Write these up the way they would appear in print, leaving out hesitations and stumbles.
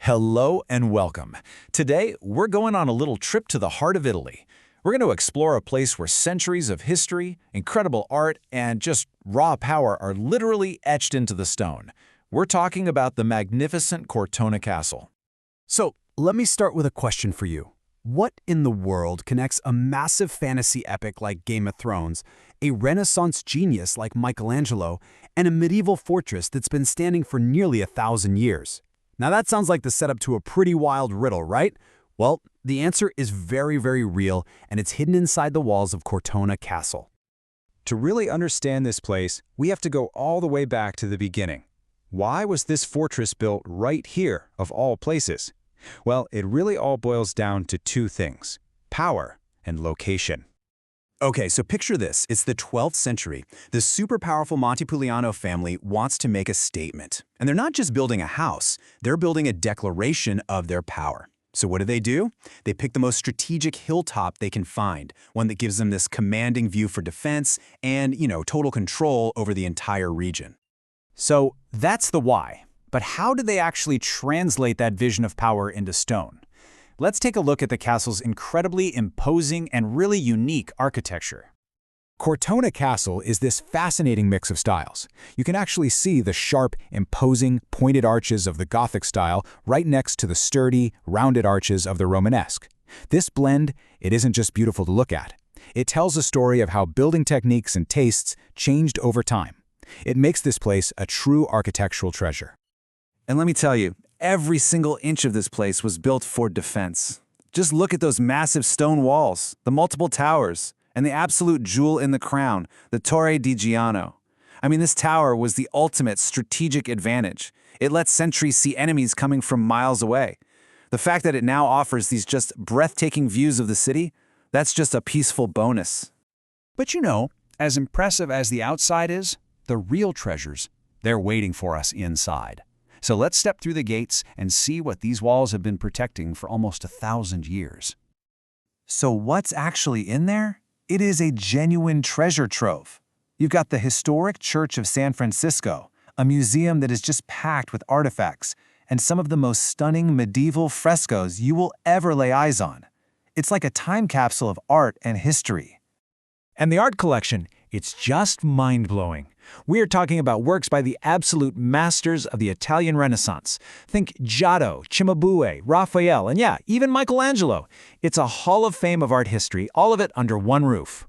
Hello and welcome. Today, we're going on a little trip to the heart of Italy. We're going to explore a place where centuries of history, incredible art, and just raw power are literally etched into the stone. We're talking about the magnificent Cortona Castle. So, let me start with a question for you. What in the world connects a massive fantasy epic like Game of Thrones, a Renaissance genius like Michelangelo, and a medieval fortress that's been standing for nearly 1,000 years? Now that sounds like the setup to a pretty wild riddle, right? Well, the answer is very, very real, and it's hidden inside the walls of Cortona Castle. To really understand this place, we have to go all the way back to the beginning. Why was this fortress built right here, of all places? Well, it really all boils down to two things: power and location. Okay, so picture this. It's the 12th century. The super powerful Montepulciano family wants to make a statement. And they're not just building a house, they're building a declaration of their power. So what do? They pick the most strategic hilltop they can find, one that gives them this commanding view for defense and, total control over the entire region. So that's the why. But how do they actually translate that vision of power into stone? Let's take a look at the castle's incredibly imposing and really unique architecture. Cortona Castle is this fascinating mix of styles. You can actually see the sharp, imposing, pointed arches of the Gothic style right next to the sturdy, rounded arches of the Romanesque. This blend, it isn't just beautiful to look at. It tells a story of how building techniques and tastes changed over time. It makes this place a true architectural treasure. And let me tell you, every single inch of this place was built for defense. Just look at those massive stone walls, the multiple towers, and the absolute jewel in the crown, the Torre di Giano. I mean, this tower was the ultimate strategic advantage. It lets sentries see enemies coming from miles away. The fact that it now offers these just breathtaking views of the city, that's just a peaceful bonus. But as impressive as the outside is, the real treasures, they're waiting for us inside. So let's step through the gates and see what these walls have been protecting for almost 1,000 years. So what's actually in there? It is a genuine treasure trove. You've got the historic Church of San Francisco, a museum that is just packed with artifacts and some of the most stunning medieval frescoes you will ever lay eyes on. It's like a time capsule of art and history. And the art collection, it's just mind-blowing. We are talking about works by the absolute masters of the Italian Renaissance. Think Giotto, Cimabue, Raphael, and even Michelangelo. It's a hall of fame of art history, all of it under one roof.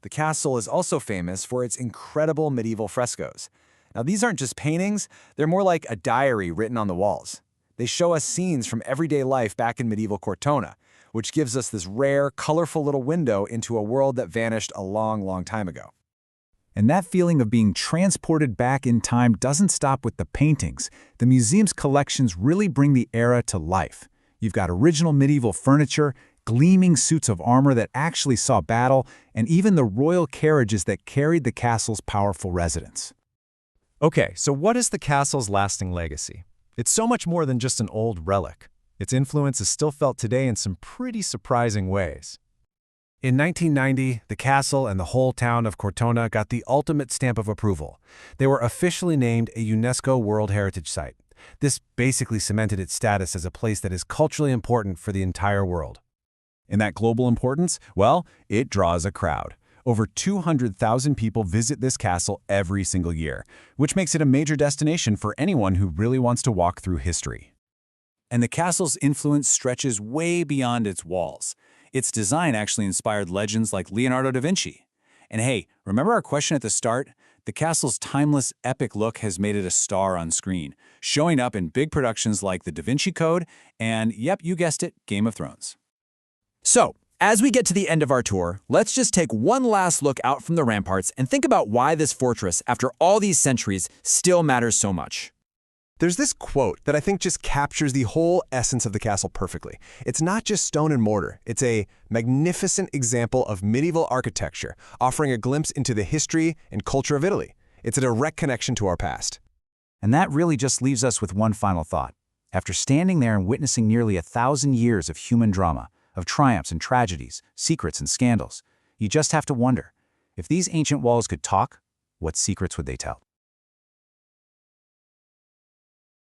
The castle is also famous for its incredible medieval frescoes. Now, these aren't just paintings, they're more like a diary written on the walls. They show us scenes from everyday life back in medieval Cortona, which gives us this rare, colorful little window into a world that vanished a long, long time ago. And that feeling of being transported back in time doesn't stop with the paintings. The museum's collections really bring the era to life. You've got original medieval furniture, gleaming suits of armor that actually saw battle, and even the royal carriages that carried the castle's powerful residents. Okay, so what is the castle's lasting legacy? It's so much more than just an old relic. Its influence is still felt today in some pretty surprising ways. In 1990, the castle and the whole town of Cortona got the ultimate stamp of approval. They were officially named a UNESCO World Heritage Site. This basically cemented its status as a place that is culturally important for the entire world. And that global importance? Well, it draws a crowd. Over 200,000 people visit this castle every single year, which makes it a major destination for anyone who really wants to walk through history. And the castle's influence stretches way beyond its walls. Its design actually inspired legends like Leonardo da Vinci. And hey, remember our question at the start? The castle's timeless, epic look has made it a star on screen, showing up in big productions like The Da Vinci Code and, yep, you guessed it, Game of Thrones. So, as we get to the end of our tour, let's just take one last look out from the ramparts and think about why this fortress, after all these centuries, still matters so much. There's this quote that I think just captures the whole essence of the castle perfectly. It's not just stone and mortar. It's a magnificent example of medieval architecture, offering a glimpse into the history and culture of Italy. It's a direct connection to our past. And that really just leaves us with one final thought. After standing there and witnessing nearly 1,000 years of human drama, of triumphs and tragedies, secrets and scandals, you just have to wonder, if these ancient walls could talk, what secrets would they tell?